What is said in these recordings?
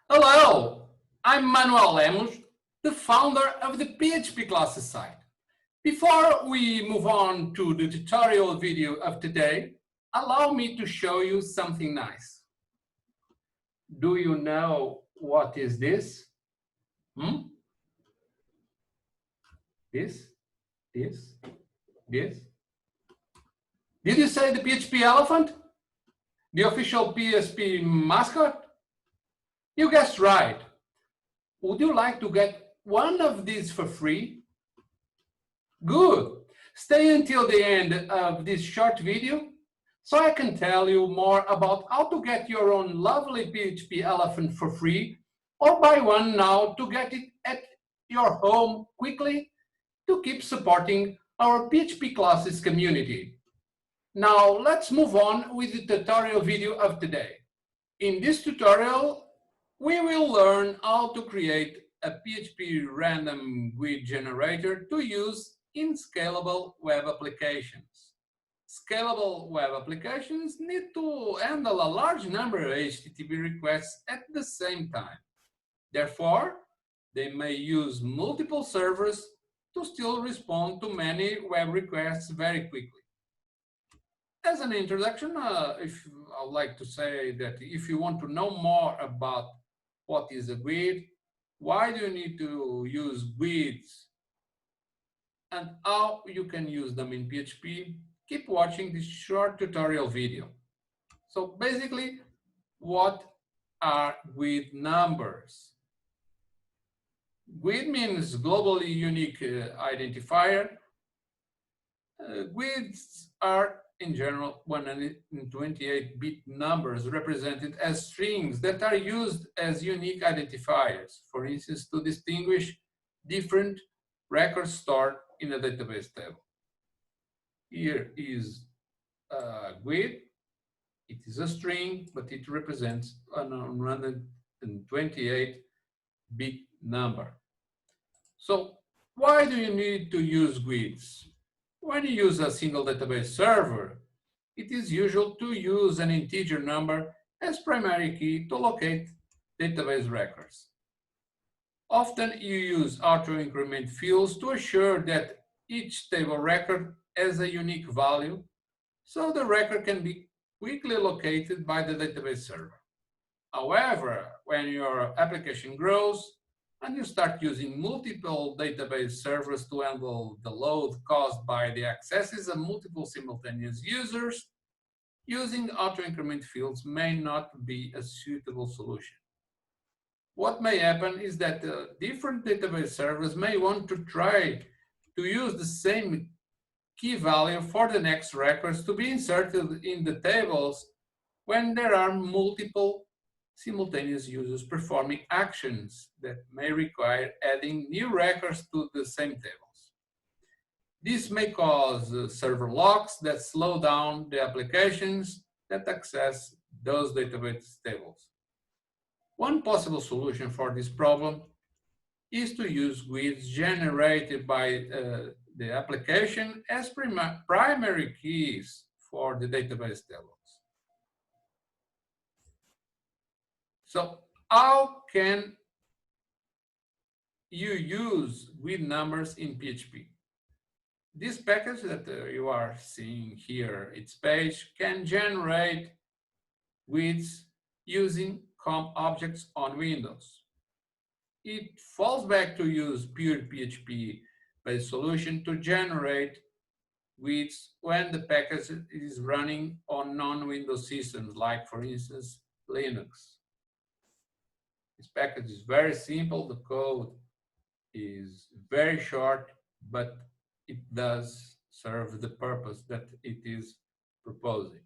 Hello, I'm Manuel Lemos, the founder of the PHP classes site. Before we move on to the tutorial video of today, allow me to show you something nice. Do you know what is this? This? This? This? Did you say the PHP elephant? The official PHP mascot? You guessed right. Would you like to get one of these for free? Good. Stay until the end of this short video so I can tell you more about how to get your own lovely PHP elephant for free, or buy one now to get it at your home quickly to keep supporting our PHP classes community. Now let's move on with the tutorial video of today. In this tutorial, we will learn how to create a PHP random GUID generator to use in scalable web applications. Scalable web applications need to handle a large number of HTTP requests at the same time. Therefore, they may use multiple servers to still respond to many web requests very quickly. As an introduction, I'd like to say that if you want to know more about what is a GUID, why do you need to use GUIDs, and how you can use them in PHP, keep watching this short tutorial video. So basically, what are GUID numbers? GUID means globally unique identifier. GUIDs are in general 128-bit numbers represented as strings that are used as unique identifiers, for instance, to distinguish different records stored in a database table. Here is a GUID. It is a string, but it represents a 128-bit number. So why do you need to use GUIDs? When you use a single database server, it is usual to use an integer number as primary key to locate database records. Often you use auto-increment fields to assure that each table record has a unique value, so the record can be quickly located by the database server. However, when your application grows, and you start using multiple database servers to handle the load caused by the accesses of multiple simultaneous users, using auto-increment fields may not be a suitable solution. What may happen is that different database servers may want to try to use the same key value for the next records to be inserted in the tables when there are multiple simultaneous users performing actions that may require adding new records to the same tables. This may cause server locks that slow down the applications that access those database tables. One possible solution for this problem is to use GUIDs generated by the application as primary keys for the database tables. So how can you use GUID numbers in PHP? This package that you are seeing here, its page, can generate GUIDs using COM objects on Windows. It falls back to use pure PHP-based solution to generate GUIDs when the package is running on non-Windows systems, like, for instance, Linux. This package is very simple. The code is very short, but it does serve the purpose that it is proposing.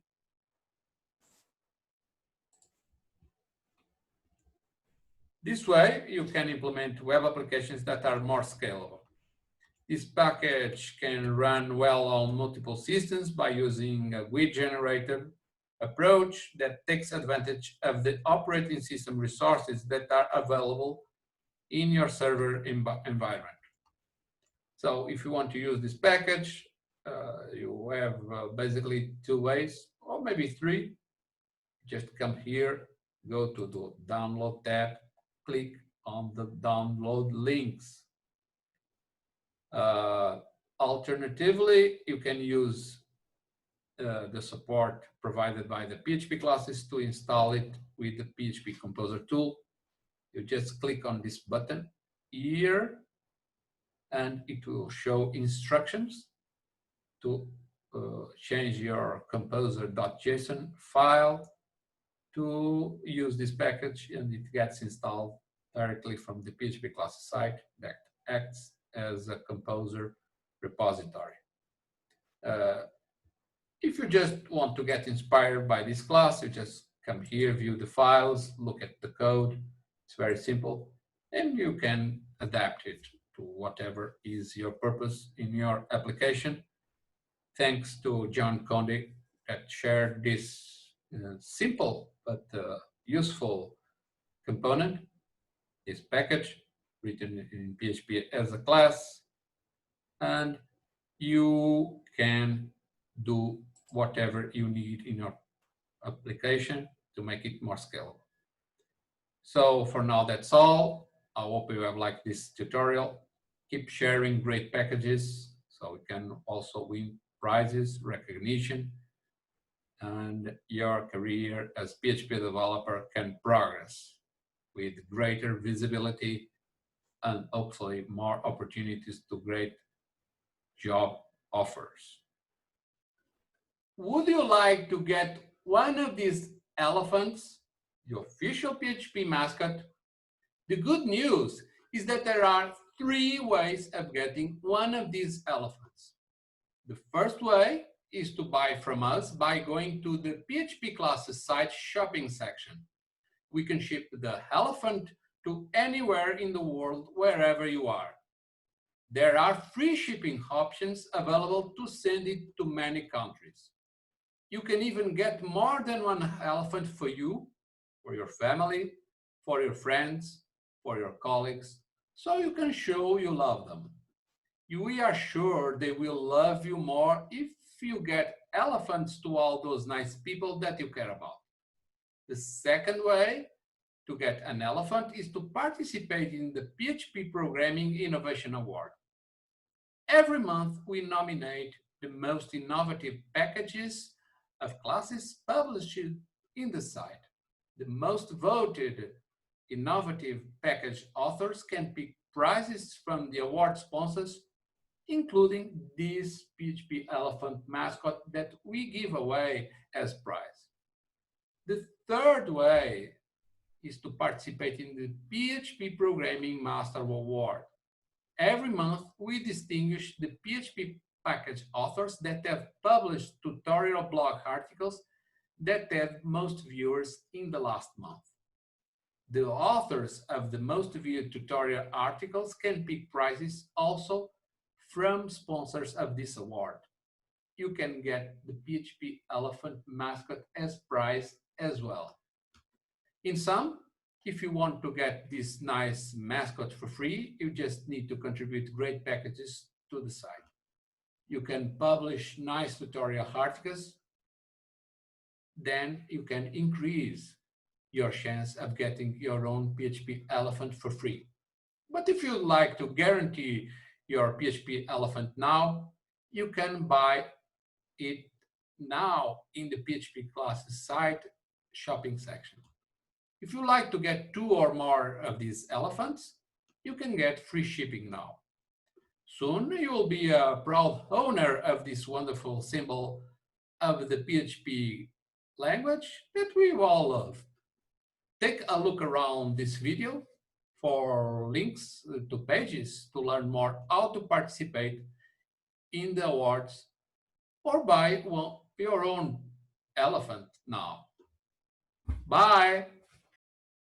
This way, you can implement web applications that are more scalable. This package can run well on multiple systems by using a GUID generator approach that takes advantage of the operating system resources that are available in your server environment. So if you want to use this package, you have basically two ways, or maybe three. Just come here, go to the download tab, click on the download links. Alternatively, you can use the support provided by the PHP classes to install it with the PHP Composer tool. You just click on this button here, and it will show instructions to change your composer.json file to use this package, and it gets installed directly from the PHP classes site that acts as a composer repository. If you just want to get inspired by this class, you just come here, view the files, look at the code. It's very simple, and you can adapt it to whatever is your purpose in your application. Thanks to John Conde that shared this simple but useful component, this package written in PHP as a class, and you can do whatever you need in your application to make it more scalable. So for now, that's all. I hope you have liked this tutorial. Keep sharing great packages so we can also win prizes, recognition, and your career as PHP developer can progress with greater visibility and hopefully more opportunities to great job offers. Would you like to get one of these elephants, the official PHP mascot? The good news is that there are 3 ways of getting one of these elephants. The first way is to buy from us by going to the PHP classes site shopping section. We can ship the elephant to anywhere in the world, wherever you are. There are free shipping options available to send it to many countries. You can even get more than one elephant for you, for your family, for your friends, for your colleagues, so you can show you love them. We are sure they will love you more if you get elephants to all those nice people that you care about. The second way to get an elephant is to participate in the PHP Programming Innovation Award. Every month, we nominate the most innovative packages of classes published in the site. The most voted innovative package authors can pick prizes from the award sponsors, including this PHP elephant mascot that we give away as prize. The third way is to participate in the PHP Programming Master Award. Every month, we distinguish the PHP package authors that have published tutorial blog articles that had most viewers in the last month. The authors of the most viewed tutorial articles can pick prizes also from sponsors of this award. You can get the PHP elephant mascot as prize as well. In sum, if you want to get this nice mascot for free, you just need to contribute great packages to the site. You can publish nice tutorial articles, then you can increase your chance of getting your own PHP elephant for free. But if you like to guarantee your PHP elephant now, you can buy it now in the PHP classes site shopping section. If you like to get 2 or more of these elephants, you can get free shipping now. Soon you will be a proud owner of this wonderful symbol of the PHP language that we all love. Take a look around this video for links to pages to learn more how to participate in the awards or buy your own elephant now. Bye.